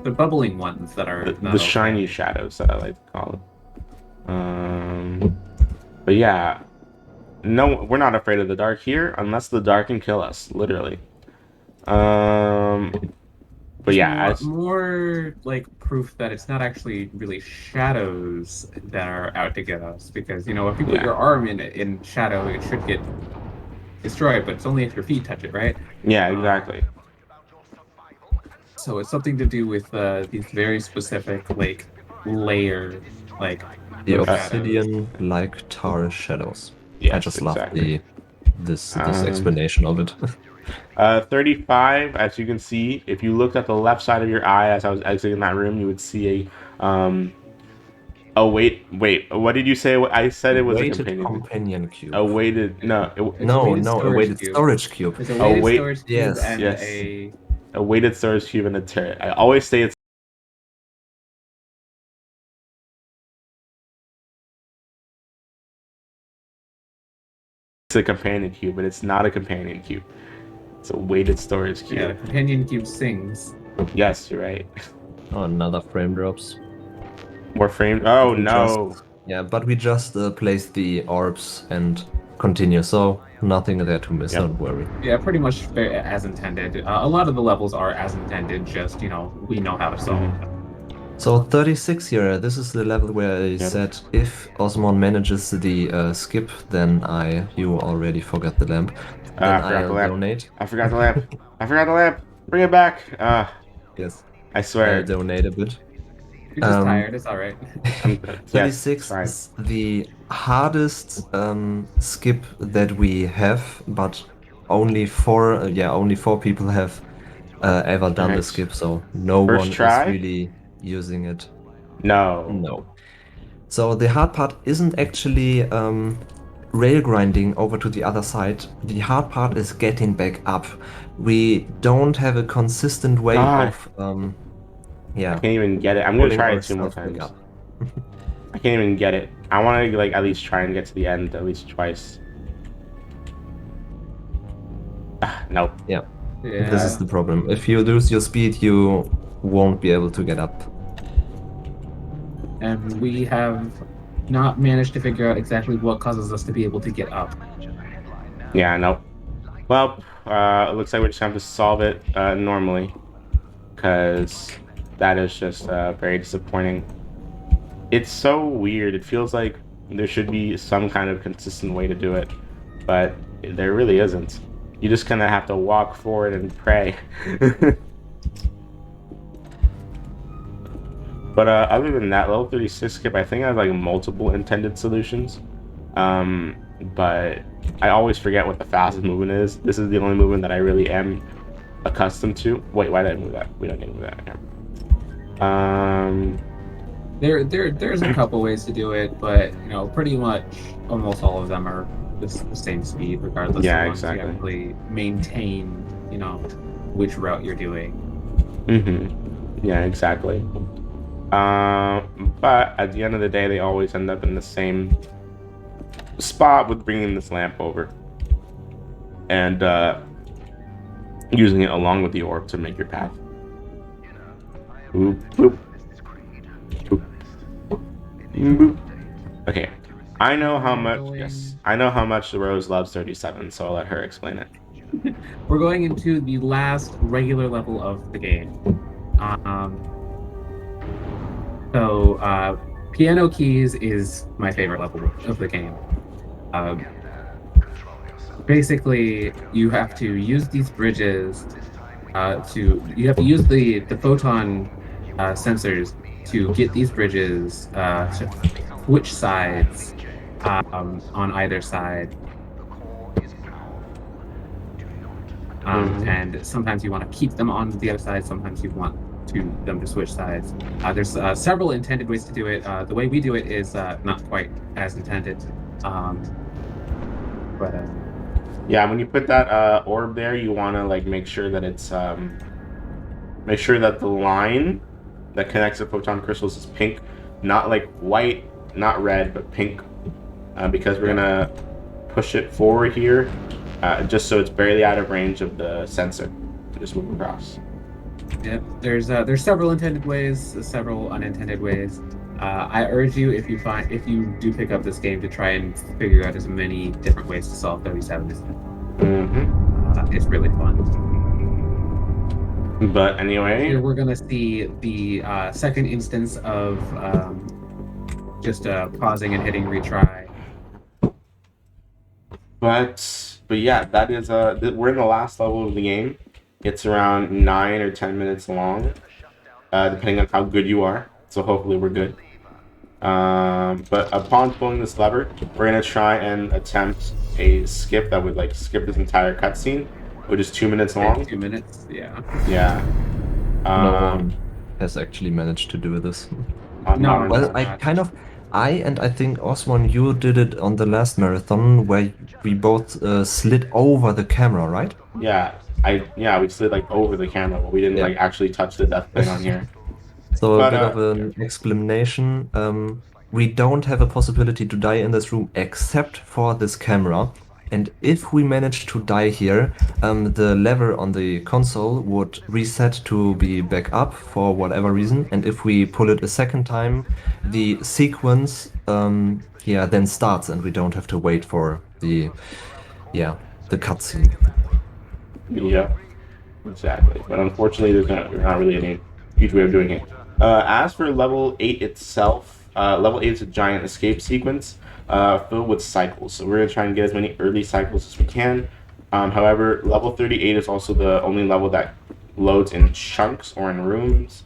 Speaker 2: bubbling ones that are
Speaker 1: the shiny shadows that I like to call them. But yeah, no, we're not afraid of the dark here unless the dark can kill us, literally. But yeah,
Speaker 2: more like proof that it's not actually really shadows that are out to get us, because if you put your arm in shadow, it should get destroyed, but it's only if your feet touch it, right?
Speaker 1: Yeah, exactly.
Speaker 2: So it's something to do with these very specific layer
Speaker 3: the obsidian-like tar shadows.
Speaker 1: Yes,
Speaker 3: I just
Speaker 1: exactly.
Speaker 3: love this explanation of it.
Speaker 1: 35, as you can see, if you looked at the left side of your eye as I was exiting that room, you would see wait, what did you say? I said it was a
Speaker 3: companion cube.
Speaker 1: A weighted
Speaker 3: a weighted storage cube.
Speaker 2: It's a weighted storage cube and
Speaker 1: a weighted storage cube and a turret. I always say it's a companion cube, but it's not a companion cube. It's a weighted storage cube.
Speaker 2: Yeah, the companion cube sings.
Speaker 1: Yes, you're right.
Speaker 3: Oh, another frame drops.
Speaker 1: More frame. Oh no.
Speaker 3: But we just place the orbs and continue, so nothing there to miss. Don't worry.
Speaker 2: Yeah, pretty much as intended. A lot of the levels are as intended. Just we know how to solve them.
Speaker 3: So 36 here. This is the level where I said if Ozmourn manages the skip, then you already forgot the lamp. Then I'll donate.
Speaker 1: I forgot the lamp. I forgot the lamp. Bring it back.
Speaker 3: Yes.
Speaker 1: I swear.
Speaker 3: I'll donate a bit.
Speaker 2: You're just tired. It's all right.
Speaker 3: 36 is the hardest skip that we have, but only four people have ever done the skip, so no one is really using it. No. So the hard part isn't actually rail grinding over to the other side. The hard part is getting back up. We don't have a consistent way of
Speaker 1: I can't even get it. I'm gonna try it 2 more times. I can't even get it. I want to at least try and get to the end at least twice. Nope.
Speaker 3: Yeah. This is the problem. If you lose your speed, you won't be able to get up.
Speaker 2: And we have not managed to figure out exactly what causes us to be able to get up.
Speaker 1: Yeah, nope. Well, it looks like we're just going to have to solve it normally, because that is just very disappointing. It's so weird. It feels like there should be some kind of consistent way to do it, but there really isn't. You just kind of have to walk forward and pray. But other than that, level 36 skip, I think I have multiple intended solutions. But I always forget what the fastest movement is. This is the only movement that I really am accustomed to. Wait, why did I move that? We don't need to move that.
Speaker 2: There's a couple ways to do it, but pretty much almost all of them are the same speed, regardless of
Speaker 1: exactly.
Speaker 2: You actually maintain, which route you're doing.
Speaker 1: Yeah, exactly. But at the end of the day, they always end up in the same spot with bringing this lamp over and using it along with the orb to make your path. Boop, boop. Boop. Boop. Okay, I know how much. Yes, I know how much Rose loves 37, so I'll let her explain it.
Speaker 2: We're going into the last regular level of the game. So Piano Keys is my favorite level of the game. Basically, you have to use these bridges you have to use the photon sensors to get these bridges to switch sides on either side. And sometimes you want to keep them on the other side. Sometimes you want them to switch sides. There's several intended ways to do it. The way we do it is not quite as intended.
Speaker 1: Yeah, when you put that orb there, you want to like make sure that it's make sure that the line that connects the photon crystals is pink, not like white, not red, but pink, because we're gonna push it forward here, just so it's barely out of range of the sensor to just move across.
Speaker 2: Yep, there's several intended ways, several unintended ways. I urge you, if you do pick up this game, to try and figure out as many different ways to solve 37 as it's really fun.
Speaker 1: But anyway,
Speaker 2: here we're gonna see the second instance of just pausing and hitting retry.
Speaker 1: But yeah, that is we're in the last level of the game. It's around 9 or 10 minutes long, depending on how good you are. So hopefully we're good. But upon pulling this lever, we're gonna try and attempt a skip that would like skip this entire cutscene, which is 2 minutes long.
Speaker 2: 2 minutes, yeah.
Speaker 1: Yeah.
Speaker 3: No one has actually managed to do this.
Speaker 2: No,
Speaker 3: well, I think Ozmourn, you did it on the last marathon where we both slid over the camera, right?
Speaker 1: Yeah, we slid like over the camera, but we didn't like actually touch the death thing on here.
Speaker 3: So a bit of an explanation. We don't have a possibility to die in this room except for this camera. And if we manage to die here, the lever on the console would reset to be back up for whatever reason. And if we pull it a second time, the sequence then starts, and we don't have to wait for the cutscene.
Speaker 1: Yeah, exactly. But unfortunately, there's not really any huge way of doing it. As for level 8 itself, level 8 is a giant escape sequence filled with cycles. So we're going to try and get as many early cycles as we can. However, level 38 is also the only level that loads in chunks or in rooms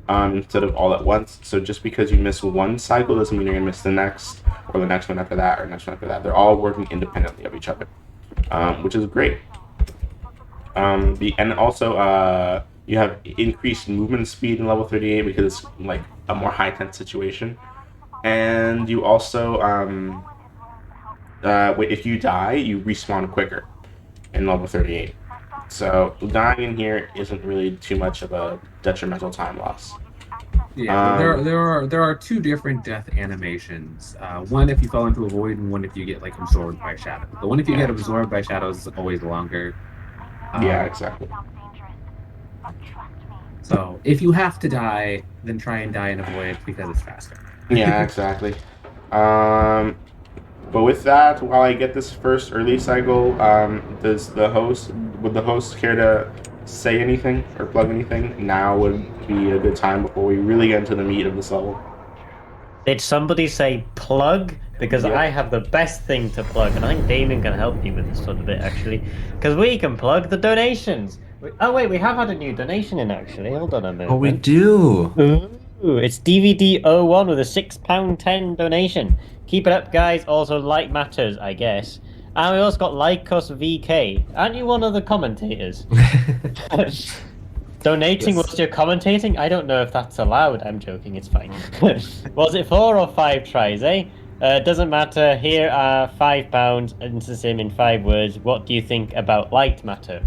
Speaker 1: instead of all at once. So just because you miss one cycle doesn't mean you're going to miss the next, or the next one after that, or the next one after that. They're all working independently of each other, which is great. And also you have increased movement speed in level 38 because it's like a more high tense situation. And you also if you die, you respawn quicker in level 38. So dying in here isn't really too much of a detrimental time loss.
Speaker 2: Yeah, there are two different death animations. One if you fall into a void, and one if you get like absorbed by shadow. The one if you get absorbed by shadows is always longer.
Speaker 1: Yeah, exactly.
Speaker 2: So if you have to die, then try and die in a void because it's faster.
Speaker 1: Yeah, exactly. But with that, while I get this first early cycle, would the host care to say anything or plug anything? Now would be a good time before we really get into the meat of this level.
Speaker 4: Did somebody say plug? Because I have the best thing to plug, and I think Damien can help me with this sort of bit, actually. Because we can plug the donations. Oh, wait, we have had a new donation in, actually. Hold on a minute.
Speaker 3: Oh, we do!
Speaker 4: Ooh, it's DVD01 with a £6.10 donation. Keep it up, guys. Also, Lightmatter, I guess. And we also got Lycos VK. Aren't you one of the commentators? Donating whilst you're commentating? I don't know if that's allowed. I'm joking, it's fine. Was it 4 or 5 tries, eh? Doesn't matter. Here are £5. Into sim in 5 words. What do you think about Lightmatter?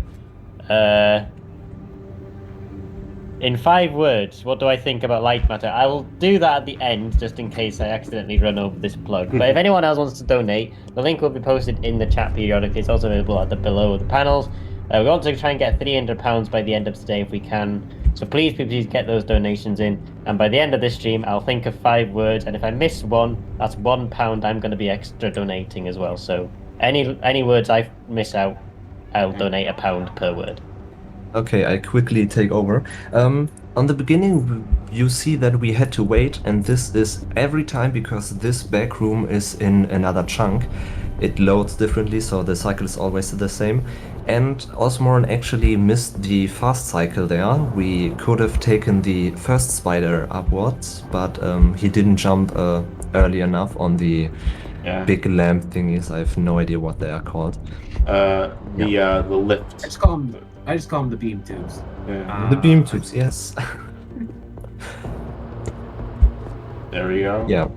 Speaker 4: In 5 words, what do I think about Lightmatter? I will do that at the end, just in case I accidentally run over this plug. But if anyone else wants to donate, the link will be posted in the chat periodically. It's also available at the below the panels. We want to try and get £300 by the end of today if we can. So please get those donations in. And by the end of this stream, I'll think of 5 words. And if I miss one, that's £1 I'm going to be extra donating as well. So any words I miss out, I'll donate £1 per word.
Speaker 3: Okay, I quickly take over. On the beginning, you see that we had to wait, and this is every time because this back room is in another chunk. It loads differently, so the cycle is always the same. And Ozmourn actually missed the fast cycle there. We could have taken the first spider upwards, but he didn't jump early enough on the big lamp thingies. I have no idea what they are called.
Speaker 1: The lift.
Speaker 2: I just call them the beam tubes.
Speaker 1: Yeah.
Speaker 3: The beam tubes, yes.
Speaker 1: There we go.
Speaker 3: Yeah.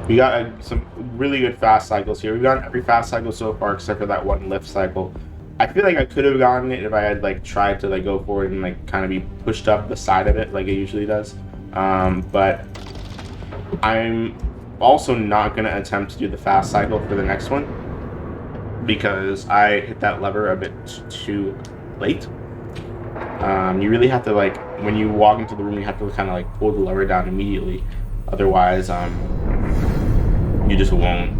Speaker 1: We got some really good fast cycles here. We've gotten every fast cycle so far except for that one lift cycle. I feel like I could have gotten it if I had like tried to like go forward and like kind of be pushed up the side of it like it usually does. But I'm also not going to attempt to do the fast cycle for the next one because I hit that lever a bit too late. You really have to like, when you walk into the room, you have to kind of like pull the lever down immediately. Otherwise, you just won't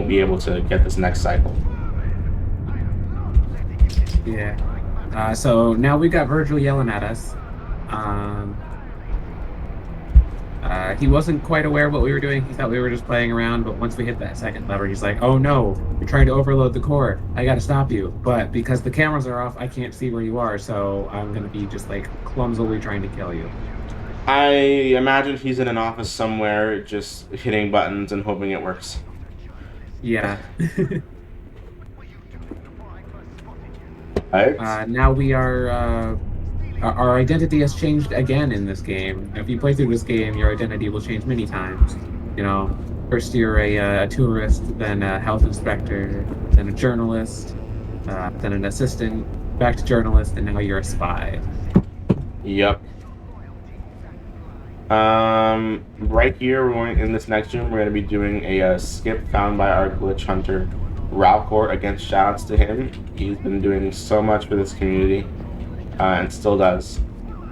Speaker 1: be able to get this next cycle.
Speaker 2: Yeah. So now we got Virgil yelling at us. He wasn't quite aware of what we were doing. He thought we were just playing around, but once we hit that second lever, he's like, oh no, you're trying to overload the core. I gotta stop you. But because the cameras are off, I can't see where you are, so I'm gonna be just like clumsily trying to kill you.
Speaker 1: I imagine he's in an office somewhere just hitting buttons and hoping it works.
Speaker 2: Yeah.
Speaker 1: Right?
Speaker 2: Now we are... our identity has changed again in this game. If you play through this game, your identity will change many times. You know, first you're a tourist, then a health inspector, then a journalist, then an assistant, back to journalist, and now you're a spy.
Speaker 1: Yep. Right here, we're going in this next room. We're going to be doing a skip found by our glitch hunter, Ralcourt. Again, shoutouts to him. He's been doing so much for this community. And still does.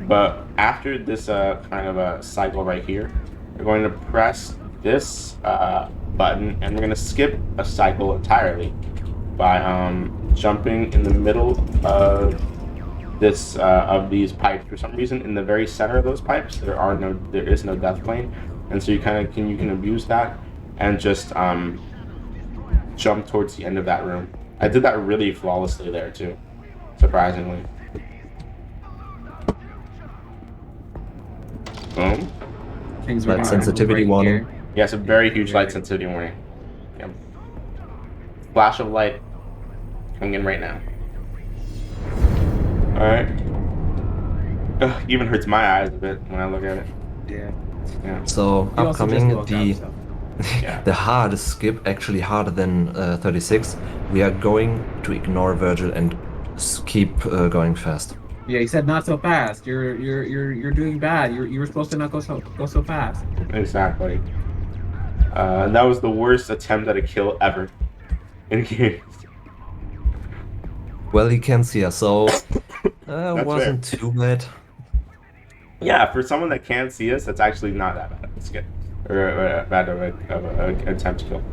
Speaker 1: But after this kind of a cycle right here, we're going to press this button and we're going to skip a cycle entirely by jumping in the middle of this of these pipes. For some reason, in the very center of those pipes, there is no death plane, and so you can abuse that and just jump towards the end of that room. I did that really flawlessly there too, surprisingly. Boom.
Speaker 3: Light sensitivity warning.
Speaker 1: Yes, a very huge light sensitivity warning. Yep. Flash of light coming in right now. Alright. Even hurts my eyes a bit when I look at it.
Speaker 2: Yeah.
Speaker 3: So upcoming
Speaker 1: Yeah.
Speaker 3: the hardest skip, actually harder than 36. We are going to ignore Virgil and keep going fast.
Speaker 2: Yeah, he said not so fast. You're doing bad. You were supposed to not go so fast.
Speaker 1: Exactly. That was the worst attempt at a kill ever in games.
Speaker 3: Well, he can see us, so
Speaker 1: That's
Speaker 3: wasn't too bad.
Speaker 1: Yeah, for someone that can't see us, that's actually not that bad of a skip or bad of an attempt to kill.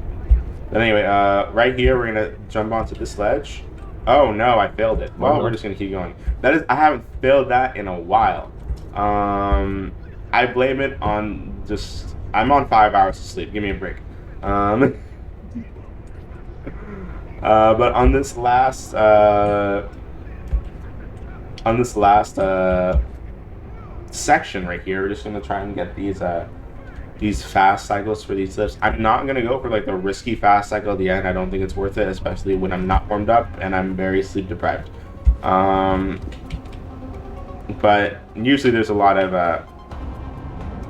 Speaker 1: But anyway, right here we're gonna jump onto this ledge. Oh no, I failed it. Well, we're just gonna keep going. I haven't failed that in a while. I blame it on I'm on 5 hours of sleep. Give me a break. But on this last section right here, we're just gonna try and get these fast cycles for these lifts. I'm not gonna go for like the risky fast cycle at the end. I don't think it's worth it, especially when I'm not warmed up and I'm very sleep deprived. But usually there's a lot of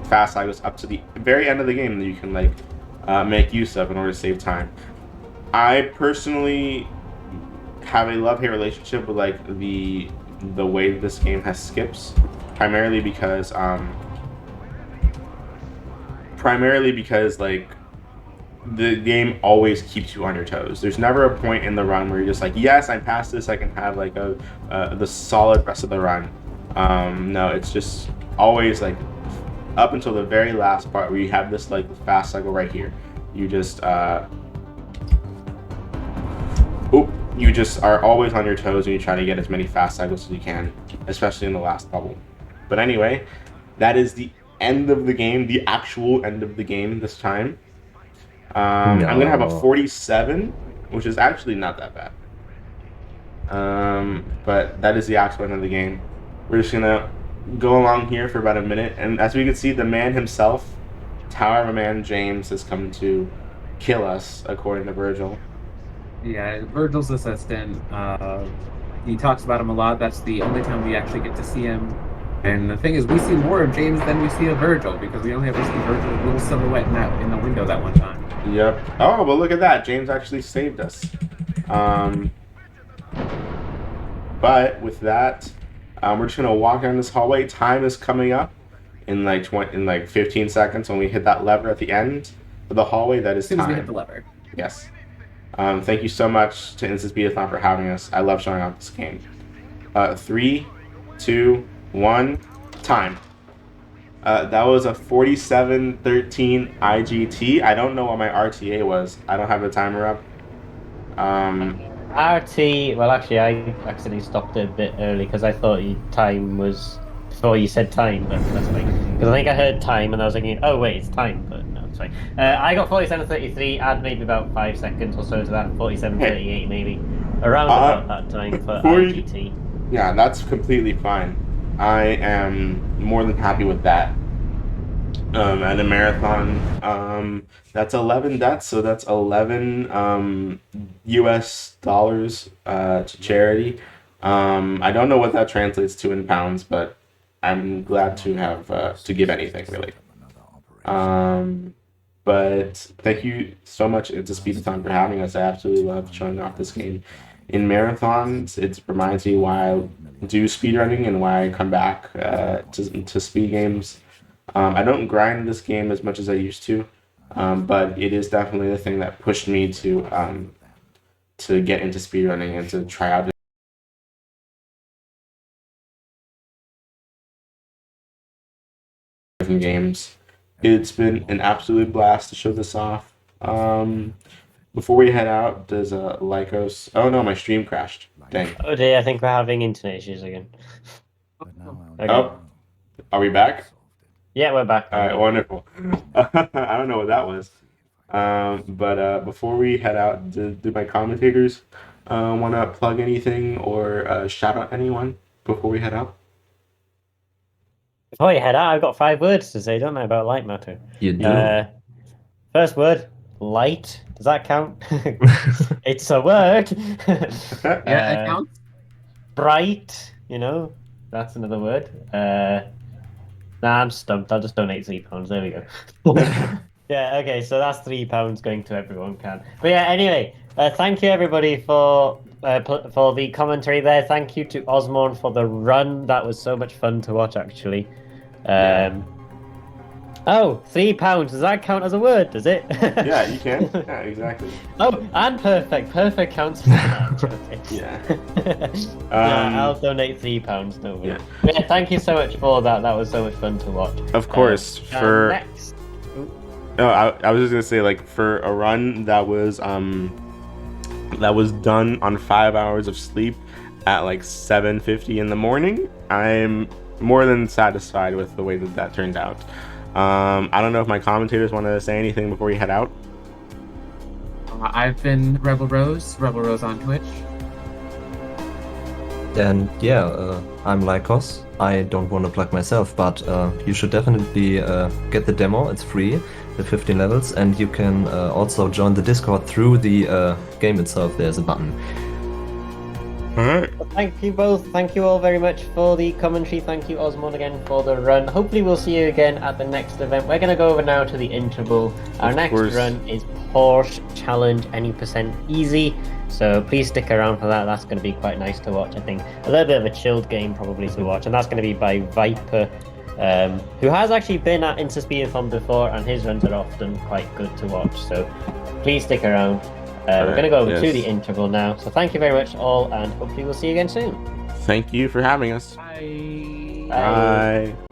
Speaker 1: fast cycles up to the very end of the game that you can like make use of in order to save time. I personally have a love-hate relationship with like the way that this game has skips, primarily because like the game always keeps you on your toes. There's never a point in the run where you're just like, yes, I'm past this, I can have like the solid rest of the run. No, it's just always like up until the very last part where you have this like fast cycle right here. You just you just are always on your toes and you try to get as many fast cycles as you can, especially in the last bubble. But anyway, that is the end of the game, the actual end of the game this time. I'm gonna have a 47, which is actually not that bad. But that is the actual end of the game. We're just gonna go along here for about a minute, and as we can see, the man himself Tower Man James has come to kill us, according to Virgil.
Speaker 2: Yeah, Virgil's assistant. He talks about him a lot. That's the only time we actually get to see him. And the thing is, we see more of James than we see of Virgil because we only ever see Virgil's little silhouette in the window that one time.
Speaker 1: Yep. Oh, but look at that. James actually saved us. But with that, we're just gonna walk down this hallway. Time is coming up in like 15 seconds when we hit that lever at the end of the hallway. That is
Speaker 2: As soon as we
Speaker 1: time.
Speaker 2: hit the lever.
Speaker 1: Yes. Thank you so much to InstaSpeedathon for having us. I love showing off this game. 3, 2, 1, time. That was a 47:13 IGT. I don't know what my RTA was. I don't have the timer up.
Speaker 4: RT, well, actually, I accidentally stopped it a bit early because I thought time was before you said time, but that's fine. Because I think I heard time and I was thinking, oh, wait, it's time, but no, it's fine. I got 47:33, add maybe about 5 seconds or so to that, 47:38 maybe. Around about that time for IGT.
Speaker 1: Yeah, that's completely fine. I am more than happy with that. At a marathon, that's 11 deaths, so that's 11 US dollars to charity. I don't know what that translates to in pounds, but I'm glad to have to give anything really. But thank you so much to InstaSpeedathon for having us. I absolutely love showing off this game in marathons. It reminds me why I do speedrunning and why I come back to speed games. I don't grind this game as much as I used to, but it is definitely the thing that pushed me to get into speedrunning and to try out different games. It's been an absolute blast to show this off. Before we head out, does Lycos... Oh no, my stream crashed. Dang.
Speaker 4: Oh dear, I think we're having internet issues again. Okay.
Speaker 1: Oh, are we back?
Speaker 4: Yeah, we're back.
Speaker 1: All right, wonderful. I don't know what that was. But before we head out, do my commentators want to plug anything or shout out anyone before we head out?
Speaker 4: Before you head out, I've got 5 words to say, don't I, about Lightmatter?
Speaker 3: You do.
Speaker 4: First word, light. Does that count? It's a word.
Speaker 2: Yeah, it counts.
Speaker 4: Bright, that's another word. Nah, I'm stumped. I'll just donate £3. There we go. Yeah, okay, so that's £3 going to EveryoneCan. But yeah, anyway, thank you everybody for the commentary there. Thank you to Ozmourn for the run. That was so much fun to watch, actually. Oh, £3. Does that count as a word? Does it?
Speaker 1: Yeah, you can. Yeah, exactly.
Speaker 4: Oh, and perfect. Perfect counts for that. Okay.
Speaker 1: Yeah.
Speaker 4: I'll donate £3. No worries.
Speaker 1: Yeah.
Speaker 4: But yeah, thank you so much for that. That was so much fun to watch.
Speaker 1: Of course. For
Speaker 4: next.
Speaker 1: No, I was just gonna say, like, for a run that was done on 5 hours of sleep at like 7:50 in the morning, I'm more than satisfied with the way that turned out. I don't know if my commentators want to say anything before we head out.
Speaker 2: I've been Rebel Rose on Twitch.
Speaker 3: And yeah, I'm Lycos. I don't want to plug myself, but you should definitely get the demo. It's free, the 15 levels, and you can also join the Discord through the game itself. There's a button.
Speaker 1: Alright.
Speaker 4: Well, thank you both. Thank you all very much for the commentary. Thank you, Ozmourn, again for the run. Hopefully we'll see you again at the next event. We're going to go over now to the interval. Our next run is Porsche Challenge Any Percent Easy. So please stick around for that. That's going to be quite nice to watch, I think. A little bit of a chilled game probably to watch. And that's going to be by Viper, who has actually been at InstaSpeedathon before, and his runs are often quite good to watch. So please stick around. We're going to go over to the interval now. So thank you very much all, and hopefully we'll see you again soon.
Speaker 1: Thank you for having us.
Speaker 2: Bye.
Speaker 1: Bye.